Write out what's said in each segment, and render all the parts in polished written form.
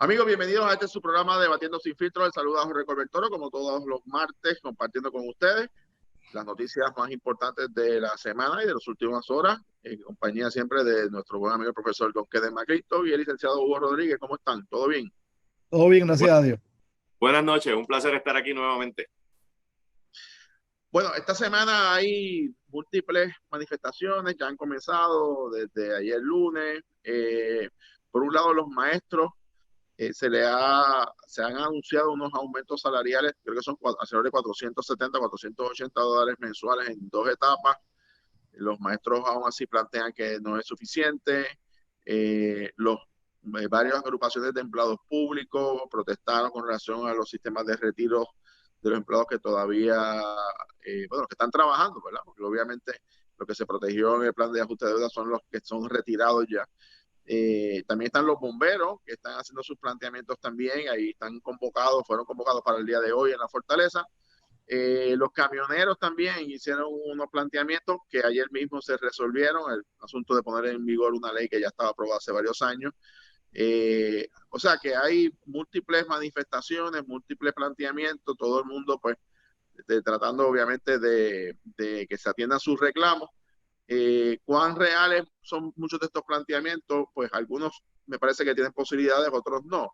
Amigos, bienvenidos a este su programa Debatiendo Sin Filtro. El saludo a Jorge Colbertoro, como todos los martes, compartiendo con ustedes las noticias más importantes de la semana y de las últimas horas, en compañía siempre de nuestro buen amigo el profesor Don Quede Macristo y el licenciado Hugo Rodríguez. ¿Cómo están? ¿Todo bien? Todo bien, gracias a Dios. Buenas noches, un placer estar aquí nuevamente. Bueno, esta semana hay múltiples manifestaciones que han comenzado desde ayer lunes. Por un lado, los maestros se han anunciado unos aumentos salariales, creo que son alrededor de 470, 480 dólares mensuales en 2 etapas. Los maestros aún así plantean que no es suficiente. Varias agrupaciones de empleados públicos protestaron con relación a los sistemas de retiro de los empleados que todavía, que están trabajando, ¿verdad? Porque obviamente lo que se protegió en el plan de ajuste de deuda son los que son retirados ya. También están los bomberos que están haciendo sus planteamientos también, ahí están convocados, fueron convocados para el día de hoy en la Fortaleza. Los camioneros también hicieron unos planteamientos que ayer mismo se resolvieron, el asunto de poner en vigor una ley que ya estaba aprobada hace varios años. O sea que hay múltiples manifestaciones, múltiples planteamientos, todo el mundo pues tratando obviamente de que se atiendan sus reclamos. ¿Cuán reales son muchos de estos planteamientos? Pues algunos me parece que tienen posibilidades, otros no.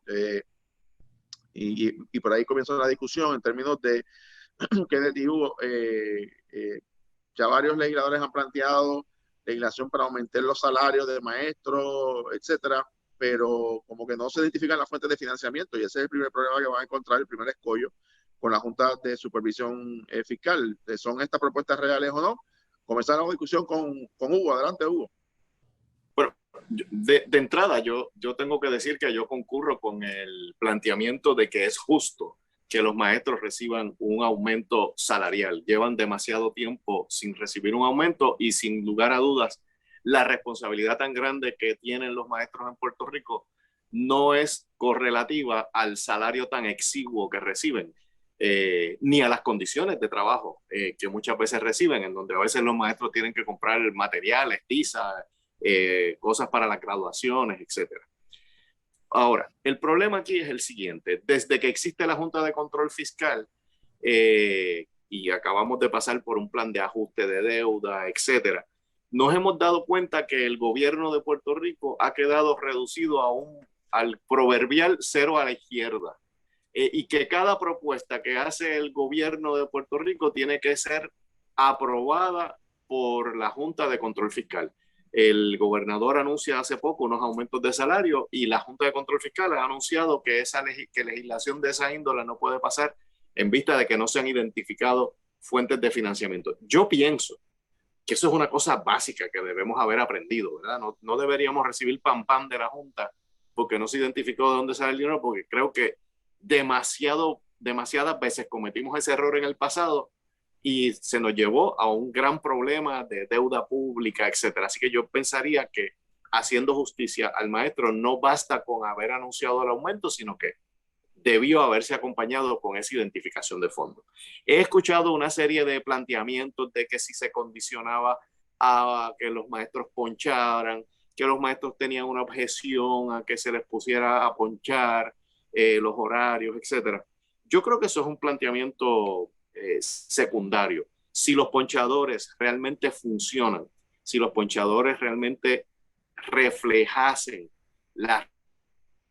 Y por ahí comienza la discusión en términos de que Hugo, ya varios legisladores han planteado legislación para aumentar los salarios de maestros, etcétera, pero como que no se identifican las fuentes de financiamiento y ese es el primer problema que van a encontrar, el primer escollo con la Junta de Supervisión Fiscal. ¿Son estas propuestas reales o no? Comenzar la discusión con Hugo. Adelante, Hugo. Bueno, de entrada yo tengo que decir que yo concurro con el planteamiento de que es justo que los maestros reciban un aumento salarial. Llevan demasiado tiempo sin recibir un aumento y sin lugar a dudas la responsabilidad tan grande que tienen los maestros en Puerto Rico no es correlativa al salario tan exiguo que reciben. Ni a las condiciones de trabajo que muchas veces reciben, en donde a veces los maestros tienen que comprar materiales, tizas, cosas para las graduaciones, etcétera. Ahora, el problema aquí es el siguiente. Desde que existe la Junta de Control Fiscal y acabamos de pasar por un plan de ajuste de deuda, etcétera, nos hemos dado cuenta que el gobierno de Puerto Rico ha quedado reducido al proverbial cero a la izquierda. Y que cada propuesta que hace el gobierno de Puerto Rico tiene que ser aprobada por la Junta de Control Fiscal. El gobernador anuncia hace poco unos aumentos de salario y la Junta de Control Fiscal ha anunciado que que legislación de esa índole no puede pasar en vista de que no se han identificado fuentes de financiamiento. Yo pienso que eso es una cosa básica que debemos haber aprendido, ¿verdad? No deberíamos recibir pam de la Junta porque no se identificó de dónde sale el dinero, porque creo que demasiadas veces cometimos ese error en el pasado y se nos llevó a un gran problema de deuda pública, etcétera. Así que yo pensaría que haciendo justicia al maestro no basta con haber anunciado el aumento, sino que debió haberse acompañado con esa identificación de fondos. He escuchado una serie de planteamientos de que si se condicionaba a que los maestros poncharan, que los maestros tenían una objeción a que se les pusiera a ponchar, los horarios, etcétera. Yo creo que eso es un planteamiento secundario. Si los ponchadores realmente funcionan, si los ponchadores realmente reflejasen la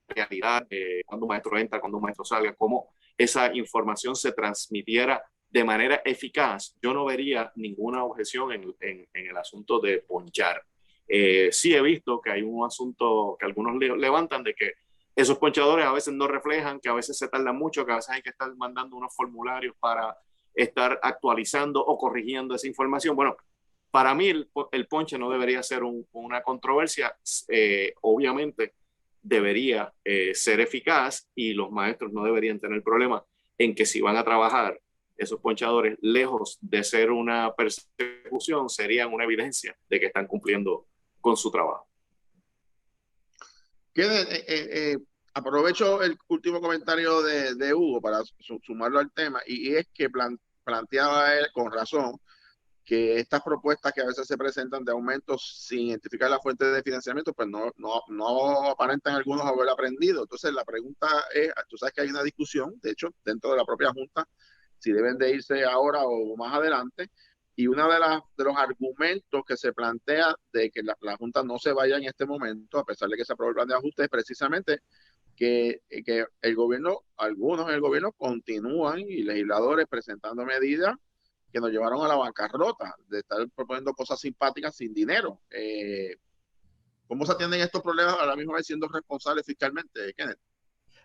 realidad de cuando un maestro entra, cuando un maestro salga, cómo esa información se transmitiera de manera eficaz, yo no vería ninguna objeción en el asunto de ponchar. Sí he visto que hay un asunto que algunos levantan de que esos ponchadores a veces no reflejan, que a veces se tardan mucho, que a veces hay que estar mandando unos formularios para estar actualizando o corrigiendo esa información. Bueno, para mí el ponche no debería ser una controversia. Obviamente debería ser eficaz y los maestros no deberían tener problema en que si van a trabajar esos ponchadores, lejos de ser una persecución, serían una evidencia de que están cumpliendo con su trabajo. Aprovecho el último comentario de Hugo para sumarlo al tema, y es que planteaba él con razón que estas propuestas que a veces se presentan de aumentos sin identificar la fuente de financiamiento, pues no aparentan algunos haber aprendido. Entonces la pregunta es, tú sabes que hay una discusión, de hecho, dentro de la propia Junta, si deben de irse ahora o más adelante, y uno de los argumentos que se plantea de que la Junta no se vaya en este momento, a pesar de que se aprobó el plan de ajuste, es precisamente que el gobierno, algunos en el gobierno continúan y legisladores presentando medidas que nos llevaron a la bancarrota, de estar proponiendo cosas simpáticas sin dinero. ¿Cómo se atienden estos problemas a la misma vez siendo responsables fiscalmente, Kenneth?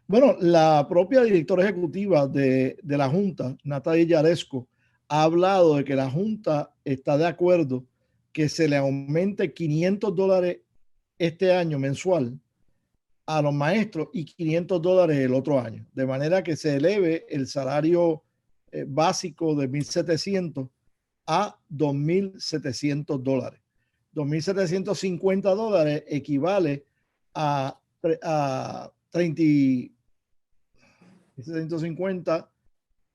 Bueno, la propia directora ejecutiva de la Junta, Natalia Yaresco, ha hablado de que la Junta está de acuerdo que se le aumente $500 este año mensual a los maestros y $500 el otro año, de manera que se eleve el salario básico de 1.700 a $2.700. $2.750 equivale a 2.750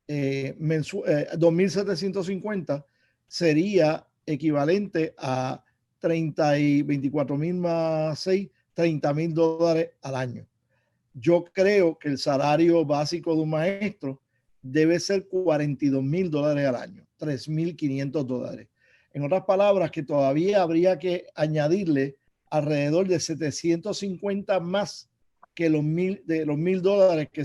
2.750 sería equivalente a 24.000 más 6, $30.000 al año. Yo creo que el salario básico de un maestro debe ser $42.000 al año, $3.500. En otras palabras, que todavía habría que añadirle alrededor de 750 más que los $1.000 que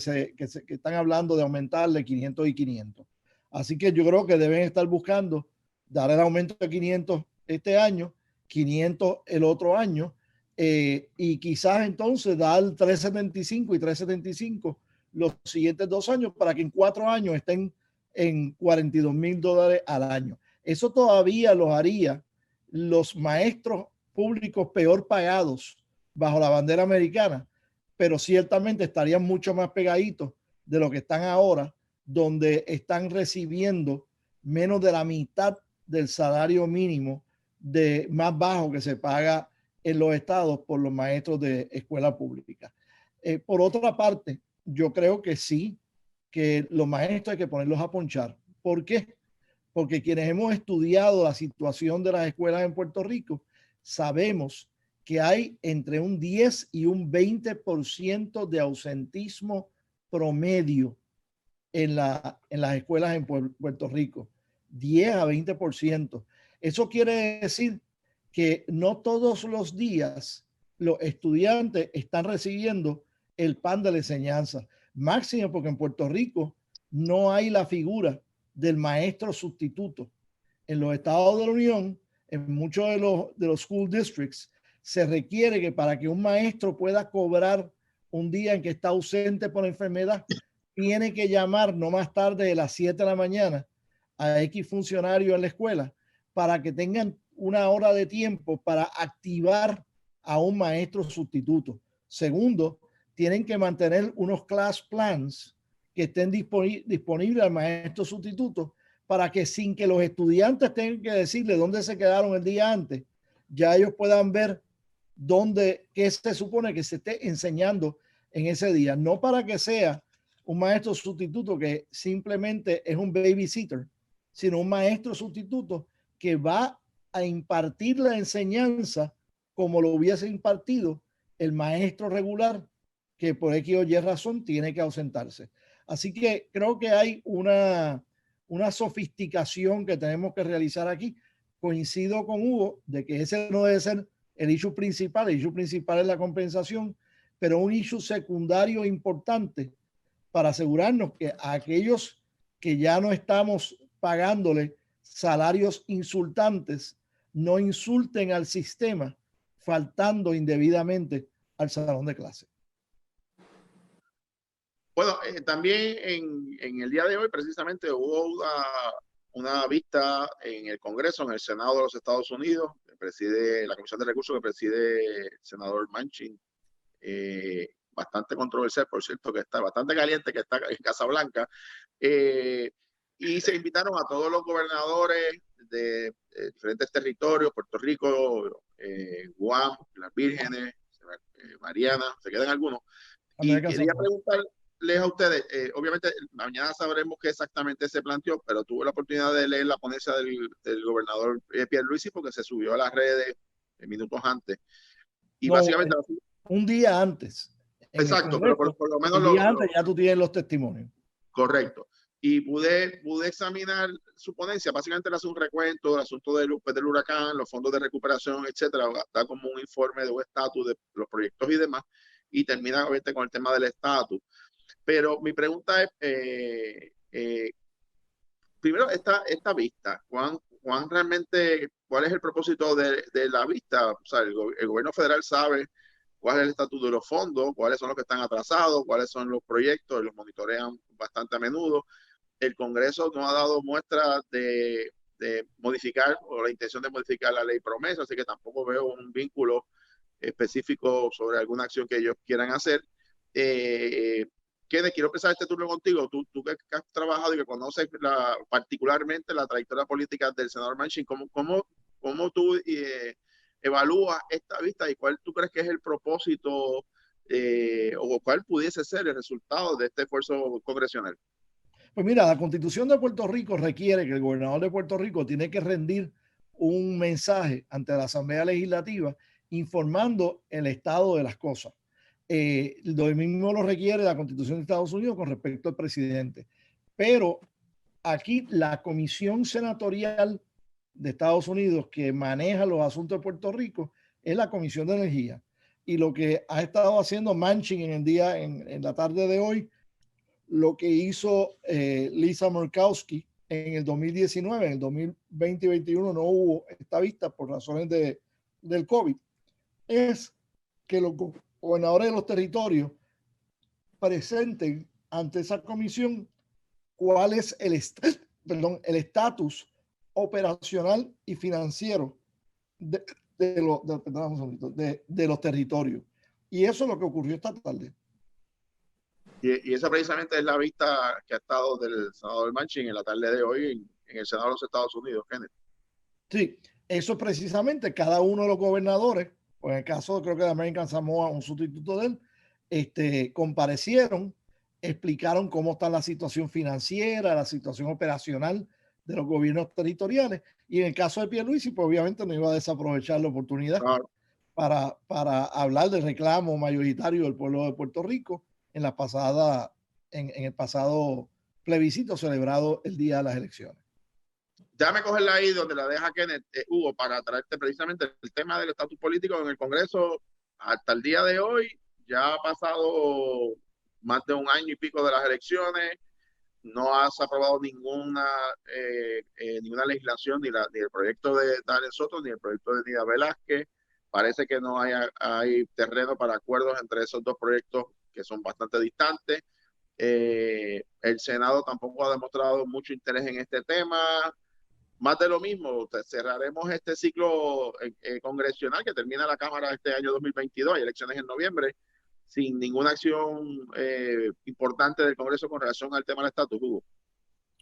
están hablando de aumentarle 500 y 500. Así que yo creo que deben estar buscando dar el aumento de 500 este año, 500 el otro año, y quizás entonces dar 375 y 375 los siguientes 2 años para que en 4 años estén en $42.000 al año. Eso todavía los haría los maestros públicos peor pagados bajo la bandera americana, pero ciertamente estarían mucho más pegaditos de lo que están ahora, donde están recibiendo menos de la mitad del salario mínimo de más bajo que se paga en los estados por los maestros de escuela pública. Por otra parte, yo creo que sí, que los maestros hay que ponerlos a ponchar. ¿Por qué? Porque quienes hemos estudiado la situación de las escuelas en Puerto Rico, sabemos que hay entre un 10 y un 20% de ausentismo promedio en las escuelas en Puerto Rico. 10 a 20%. Eso quiere decir que no todos los días los estudiantes están recibiendo el pan de la enseñanza. Máximo porque en Puerto Rico no hay la figura del maestro sustituto. En los estados de la Unión, en muchos de los school districts, se requiere que para que un maestro pueda cobrar un día en que está ausente por enfermedad, tiene que llamar no más tarde de las 7 de la mañana a X funcionario en la escuela para que tengan una hora de tiempo para activar a un maestro sustituto. Segundo, tienen que mantener unos class plans que estén disponibles al maestro sustituto para que sin que los estudiantes tengan que decirle dónde se quedaron el día antes, ya ellos puedan ver qué se supone que se esté enseñando en ese día. No para que sea un maestro sustituto que simplemente es un babysitter, sino un maestro sustituto que va a impartir la enseñanza como lo hubiese impartido el maestro regular que por X o Y razón tiene que ausentarse. Así que creo que hay una sofisticación que tenemos que realizar aquí. Coincido con Hugo de que ese no debe ser el issue principal. El issue principal es la compensación, pero un issue secundario importante para asegurarnos que a aquellos que ya no estamos pagándole salarios insultantes no insulten al sistema faltando indebidamente al salón de clase. Bueno, también en el día de hoy precisamente hubo una vista en el Congreso, en el Senado de los Estados Unidos, que preside la Comisión de Recursos que preside el senador Manchin, bastante controversial, por cierto, que está bastante caliente, que está en Casa Blanca, y se invitaron a todos los gobernadores de diferentes territorios, Puerto Rico, Guam, las Vírgenes, Mariana, se quedan algunos, y quería preguntar contarles a ustedes, obviamente mañana sabremos qué exactamente se planteó, pero tuve la oportunidad de leer la ponencia del gobernador Pierluisi porque se subió a las redes minutos antes. Y no, básicamente... un día antes. Exacto, pero por lo menos... Un día antes ya tú tienes los testimonios. Correcto. Y pude examinar su ponencia. Básicamente le hace un recuento del asunto del huracán, los fondos de recuperación, etcétera. Da como un informe de un estatus de los proyectos y demás. Y termina obviamente con el tema del estatus. Pero mi pregunta es, primero, esta vista, ¿cuál es el propósito de la vista? O sea, el gobierno federal sabe cuál es el estatus de los fondos, cuáles son los que están atrasados, cuáles son los proyectos, los monitorean bastante a menudo. El Congreso no ha dado muestras de modificar o la intención de modificar la ley promesa, así que tampoco veo un vínculo específico sobre alguna acción que ellos quieran hacer. Kenneth, quiero empezar este turno contigo. Tú que has trabajado y que conoces particularmente la trayectoria política del senador Manchin, ¿cómo tú evalúas esta vista y cuál tú crees que es el propósito o cuál pudiese ser el resultado de este esfuerzo congresional? Pues mira, la Constitución de Puerto Rico requiere que el gobernador de Puerto Rico tiene que rendir un mensaje ante la Asamblea Legislativa informando el estado de las cosas. Lo mismo lo requiere la Constitución de Estados Unidos con respecto al presidente. Pero aquí la Comisión Senatorial de Estados Unidos que maneja los asuntos de Puerto Rico es la Comisión de Energía. Y lo que ha estado haciendo Manchin en la tarde de hoy, lo que hizo Lisa Murkowski en el 2019, en el 2020 y 2021 no hubo esta vista por razones del COVID, es que los gobernadores de los territorios presenten ante esa comisión cuál es el estatus operacional y financiero de los territorios. Y eso es lo que ocurrió esta tarde. Y esa precisamente es la vista que ha estado del senador Manchin en la tarde de hoy en el Senado de los Estados Unidos, Kenneth. Sí, eso precisamente cada uno de los gobernadores, o en el caso creo que de American Samoa, un sustituto de él, comparecieron, explicaron cómo está la situación financiera, la situación operacional de los gobiernos territoriales. Y en el caso de Pierluisi, pues obviamente no iba a desaprovechar la oportunidad para hablar del reclamo mayoritario del pueblo de Puerto Rico en el pasado plebiscito celebrado el día de las elecciones. Déjame cogerla ahí donde la deja Kenneth, Hugo, para traerte precisamente el tema del estatus político en el Congreso. Hasta el día de hoy ya ha pasado más de un año y pico de las elecciones, no has aprobado ninguna legislación, ni el proyecto de Daniel Soto, ni el proyecto de Nida Velázquez. Parece que no hay terreno para acuerdos entre esos dos proyectos que son bastante distantes. El Senado tampoco ha demostrado mucho interés en este tema. Más de lo mismo, cerraremos este ciclo congresional que termina la Cámara este año 2022, hay elecciones en noviembre, sin ninguna acción importante del Congreso con relación al tema del estatus, Hugo.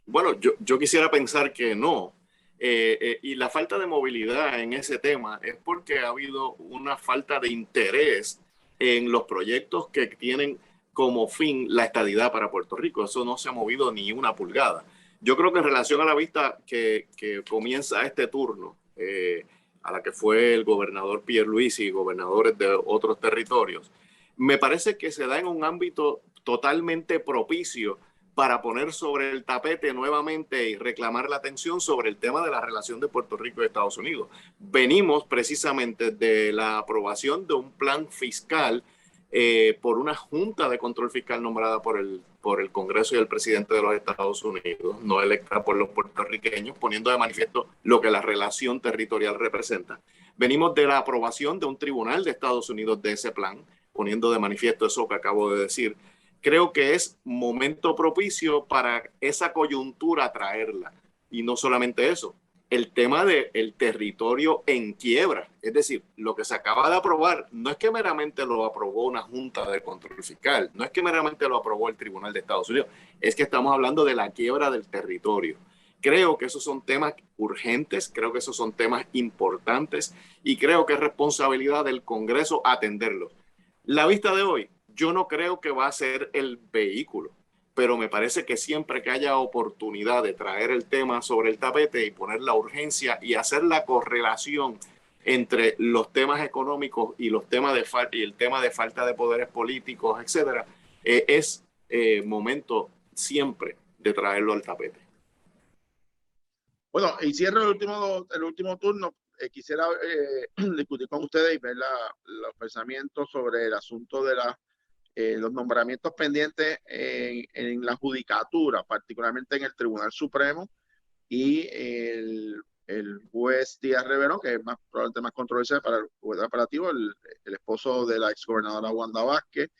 Bueno, yo quisiera pensar que no. Y la falta de movilidad en ese tema es porque ha habido una falta de interés en los proyectos que tienen como fin la estadidad para Puerto Rico. Eso no se ha movido ni una pulgada. Yo creo que en relación a la vista que comienza este turno, a la que fue el gobernador Pierluisi y gobernadores de otros territorios, me parece que se da en un ámbito totalmente propicio para poner sobre el tapete nuevamente y reclamar la atención sobre el tema de la relación de Puerto Rico y Estados Unidos. Venimos precisamente de la aprobación de un plan fiscal por una junta de control fiscal nombrada por el Congreso y el presidente de los Estados Unidos, no electa por los puertorriqueños, poniendo de manifiesto lo que la relación territorial representa. Venimos de la aprobación de un tribunal de Estados Unidos de ese plan, poniendo de manifiesto eso que acabo de decir. Creo que es momento propicio para esa coyuntura traerla. Y no solamente eso, el tema del territorio en quiebra. Es decir, lo que se acaba de aprobar no es que meramente lo aprobó una junta de control fiscal, no es que meramente lo aprobó el Tribunal de Estados Unidos, es que estamos hablando de la quiebra del territorio. Creo que esos son temas urgentes, creo que esos son temas importantes y creo que es responsabilidad del Congreso atenderlos. La vista de hoy, yo no creo que va a ser el vehículo, pero me parece que siempre que haya oportunidad de traer el tema sobre el tapete y poner la urgencia y hacer la correlación entre los temas económicos y los temas y el tema de falta de poderes políticos, etcétera, es momento siempre de traerlo al tapete. Bueno, y cierro el último turno. Quisiera discutir con ustedes y ver los pensamientos sobre el asunto de los nombramientos pendientes en la judicatura, particularmente en el Tribunal Supremo y el juez Díaz Reverón, que es probablemente más controversial para el juez apelativo, el esposo de la exgobernadora Wanda Vázquez.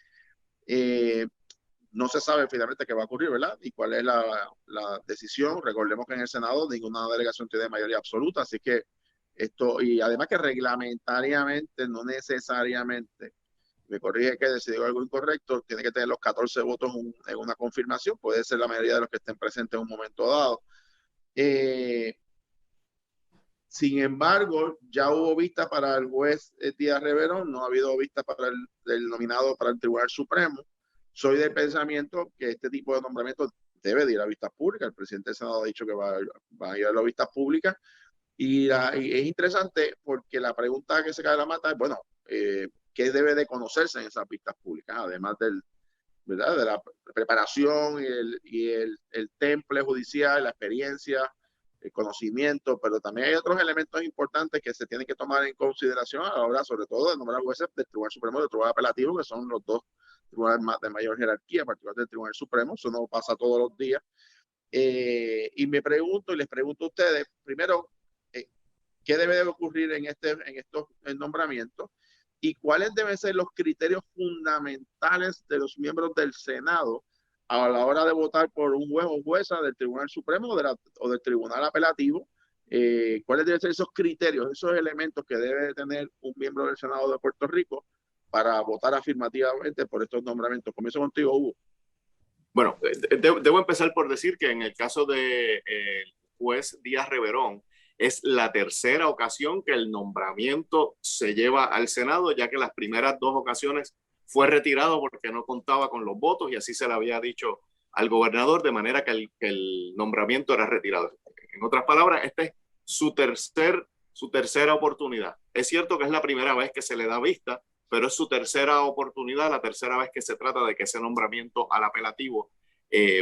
No se sabe finalmente qué va a ocurrir, ¿verdad? Y cuál es la decisión. Recordemos que en el Senado ninguna delegación tiene mayoría absoluta, así que esto, y además que reglamentariamente, no necesariamente, me corrige que si digo algo incorrecto, tiene que tener los 14 votos en una confirmación, puede ser la mayoría de los que estén presentes en un momento dado. Sin embargo, ya hubo vista para el juez Díaz Reverón, no ha habido vista para el nominado para el Tribunal Supremo. Soy del pensamiento que este tipo de nombramientos debe de ir a vistas públicas. El presidente del Senado ha dicho que va a ir a las vistas públicas. Y es interesante porque la pregunta que se cae de la mata es, bueno, ¿qué debe de conocerse en esas vistas públicas? Además ¿verdad? De la preparación y el temple judicial, la experiencia, el conocimiento, pero también hay otros elementos importantes que se tienen que tomar en consideración a la hora, sobre todo, de nombrar jueces del Tribunal Supremo y del Tribunal Apelativo, que son los dos tribunales de mayor jerarquía, particularmente del Tribunal Supremo. Eso no pasa todos los días. Y me pregunto, y les pregunto a ustedes, primero, ¿qué debe de ocurrir en estos nombramientos? ¿Y cuáles deben ser los criterios fundamentales de los miembros del Senado a la hora de votar por un juez o jueza del Tribunal Supremo o del Tribunal Apelativo? ¿Cuáles deben ser esos criterios, esos elementos que debe tener un miembro del Senado de Puerto Rico para votar afirmativamente por estos nombramientos? Comienzo contigo, Hugo. Bueno, debo empezar por decir que en el caso del juez Díaz Reverón, es la tercera ocasión que el nombramiento se lleva al Senado, ya que las primeras dos ocasiones fue retirado porque no contaba con los votos y así se le había dicho al gobernador, de manera que el nombramiento era retirado. En otras palabras, esta es su tercera oportunidad. Es cierto que es la primera vez que se le da vista, pero es su tercera oportunidad, la tercera vez que se trata de que ese nombramiento al apelativo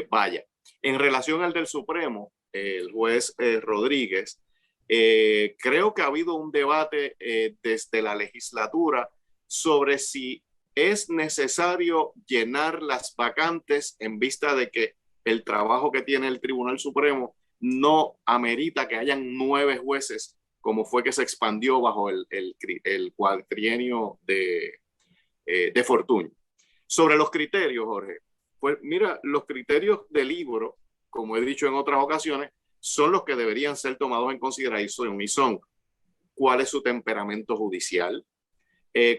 vaya. En relación al del Supremo, el juez Rodríguez, creo que ha habido un debate desde la legislatura sobre si es necesario llenar las vacantes en vista de que el trabajo que tiene el Tribunal Supremo no amerita que hayan 9 jueces, como fue que se expandió bajo el cuatrienio de Fortuño. Sobre los criterios, Jorge, pues mira, los criterios del libro, como he dicho en otras ocasiones, son los que deberían ser tomados en consideración y son cuál es su temperamento judicial,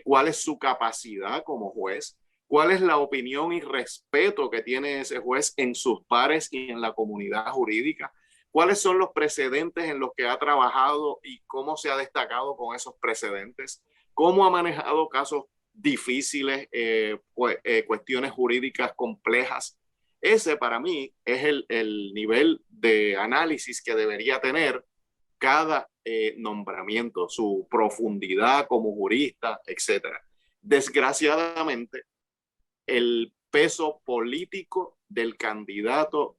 cuál es su capacidad como juez, cuál es la opinión y respeto que tiene ese juez en sus pares y en la comunidad jurídica, cuáles son los precedentes en los que ha trabajado y cómo se ha destacado con esos precedentes, cómo ha manejado casos difíciles, cuestiones jurídicas complejas. Ese para mí es el nivel de análisis que debería tener cada nombramiento, su profundidad como jurista, etc. Desgraciadamente, el peso político del candidato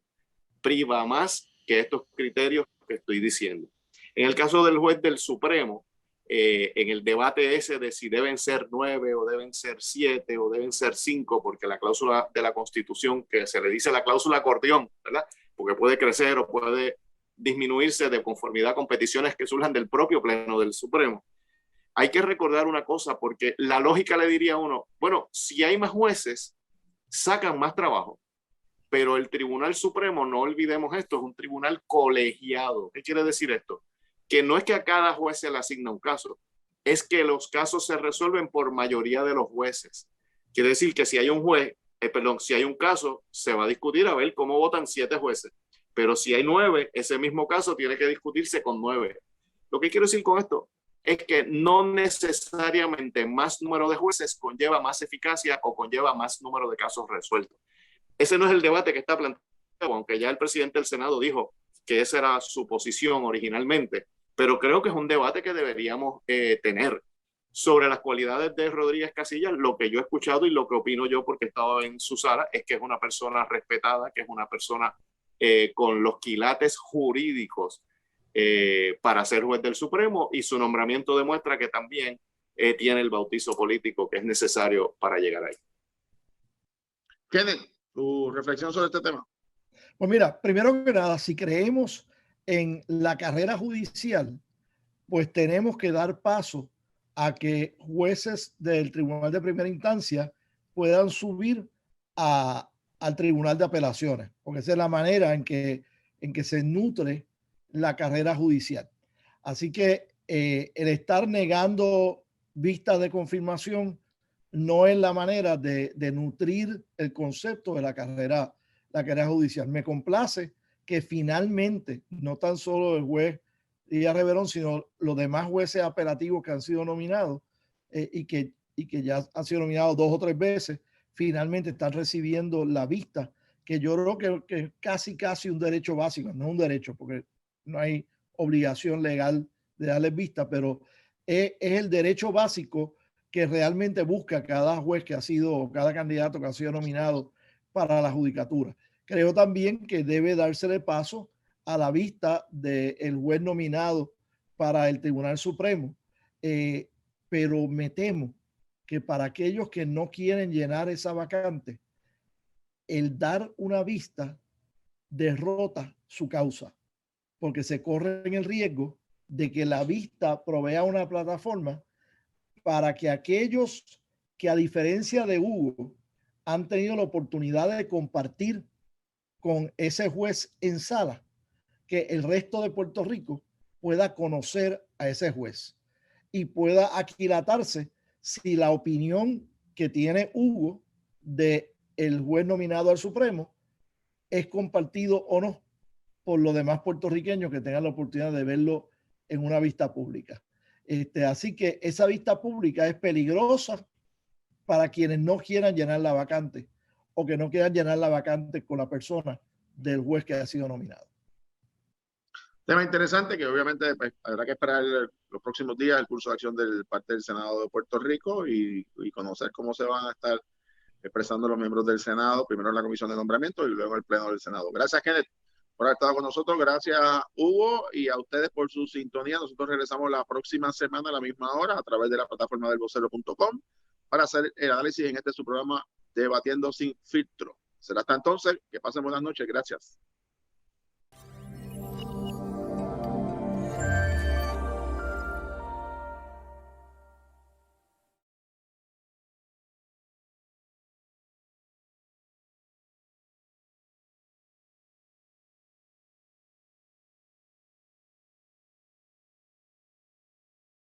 priva más que estos criterios que estoy diciendo. En el caso del juez del Supremo, en el debate ese de si deben ser 9 o deben ser 7 o deben ser 5, porque la cláusula de la Constitución, que se le dice la cláusula acordeón, ¿verdad? Porque puede crecer o puede disminuirse de conformidad con peticiones que surjan del propio Pleno del Supremo. Hay que recordar una cosa, porque la lógica le diría a uno, bueno, si hay más jueces, sacan más trabajo. Pero el Tribunal Supremo, no olvidemos esto, es un tribunal colegiado. ¿Qué quiere decir esto? Que no es que a cada juez se le asigna un caso, es que los casos se resuelven por mayoría de los jueces. Quiere decir que si hay un juez, si hay un caso, se va a discutir a ver cómo votan 7 jueces. Pero si hay 9, ese mismo caso tiene que discutirse con 9. Lo que quiero decir con esto, es que no necesariamente más número de jueces conlleva más eficacia o conlleva más número de casos resueltos. Ese no es el debate que está planteado, aunque ya el presidente del Senado dijo que esa era su posición originalmente, pero creo que es un debate que deberíamos tener sobre las cualidades de Rodríguez Casillas. Lo que yo he escuchado y lo que opino yo, porque he estado en su sala, es que es una persona respetada, que es una persona con los quilates jurídicos para ser juez del Supremo, y su nombramiento demuestra que también tiene el bautizo político que es necesario para llegar ahí. Kenneth, tu reflexión sobre este tema. Pues mira, primero que nada, si creemos en la carrera judicial, pues tenemos que dar paso a que jueces del Tribunal de Primera Instancia puedan subir al Tribunal de Apelaciones, porque esa es la manera en que se nutre la carrera judicial. Así que el estar negando vistas de confirmación no es la manera de nutrir el concepto de la carrera judicial. Me complace que finalmente, no tan solo el juez Díaz Reverón, sino los demás jueces apelativos que han sido nominados y que ya han sido nominados 2 o 3 veces, finalmente están recibiendo la vista, que yo creo que es casi un derecho básico, no un derecho, porque no hay obligación legal de darles vista, pero es el derecho básico que realmente busca cada juez que ha sido, cada candidato que ha sido nominado para la judicatura. Creo también que debe dársele paso a la vista del juez nominado para el Tribunal Supremo, pero me temo que para aquellos que no quieren llenar esa vacante, el dar una vista derrota su causa, porque se corre en el riesgo de que la vista provea una plataforma para que aquellos que, a diferencia de Hugo, han tenido la oportunidad de compartir con ese juez en sala, que el resto de Puerto Rico pueda conocer a ese juez y pueda aquilatarse si la opinión que tiene Hugo de el juez nominado al Supremo es compartido o no por los demás puertorriqueños que tengan la oportunidad de verlo en una vista pública. Así que esa vista pública es peligrosa para quienes no quieran llenar la vacante o que no quieran llenar la vacante con la persona del juez que ha sido nominado. Tema interesante que obviamente pues, habrá que esperar los próximos días el curso de acción del parte del Senado de Puerto Rico y conocer cómo se van a estar expresando los miembros del Senado, primero en la comisión de nombramiento y luego en el pleno del Senado. Gracias, Kenneth, por haber estado con nosotros. Gracias, Hugo, y a ustedes por su sintonía. Nosotros regresamos la próxima semana a la misma hora a través de la plataforma del vocero.com para hacer el análisis en su programa Debatiendo sin Filtro. Será hasta entonces. Que pasen buenas noches. Gracias.